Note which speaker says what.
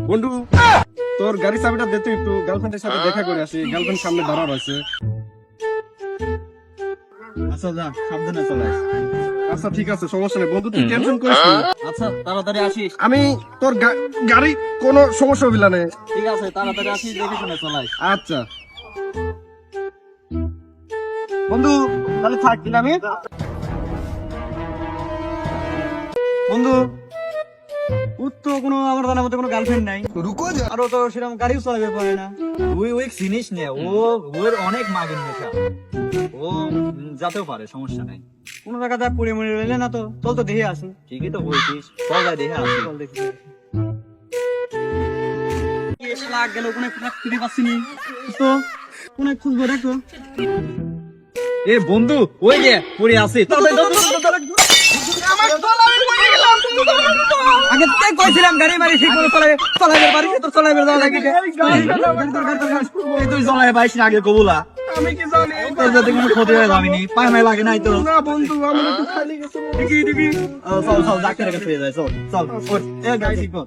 Speaker 1: বন্ধু তোর গাড়ির চাবিটা দে তো, একটু গার্লফ্রেন্ডের সাথে দেখা করে আসি। গার্লফ্রেন্ড সামনে দাঁড়া রয়েছে।
Speaker 2: আচ্ছা যা, সাবধানে চলে আস।
Speaker 1: আচ্ছা ঠিক আছে, সমস্যা নেই বন্ধু, তুই টেনশন করিস না।
Speaker 2: আচ্ছা তাড়াতাড়ি আসিস।
Speaker 1: আমি তোর গাড়ি কোনো সমস্যা হইল না।
Speaker 2: ঠিক আছে তাড়াতাড়ি আসিস, দেখে শুনে চলে আস।
Speaker 1: আচ্ছা বন্ধু, তাহলে থাক দিন আমি।
Speaker 2: বন্ধু ওর তো কোনো আমার জানার মধ্যে কোনো গার্লফ্রেন্ড নাই, আর ও তো সেরকম গাড়িও চালাবে পারে না। তুই ওই চিনিস নে, ওর অনেক মাগিন নেশা, ও যাতেও পারে, সমস্যা নাই। কোনো জায়গাতে পড়ে মরে রইলে না তো, চল তো দেখে আসি। ঠিকই তো বলছিস, চল যাই দেখে আসি। চল দেখি লাগ গেল, কোনো খুঁজে পাচ্ছি নি তো, কোনো খুঁজবো দেখো। এ বন্ধু ওই যে পড়ে আছে, আগে থেকে কইছিলাম গাড়ি মারি ঠিক করে চলাবে পারি তো, চলাবে যাওয়া লাগে তুই চলাবে পাইস না আগে কবুলা।
Speaker 1: আমি কি জানি
Speaker 2: তোর যাতে কোনো ক্ষতি হয়ে যাবিনি, পায়ে মায় লাগে নাই তো।
Speaker 1: না বন্ধু, আমার একটু খালি গেছে।
Speaker 2: চল চল ডাক্তারের কাছে যায়, চল চল ওঠ, এ গাড়ি ঠিক কর।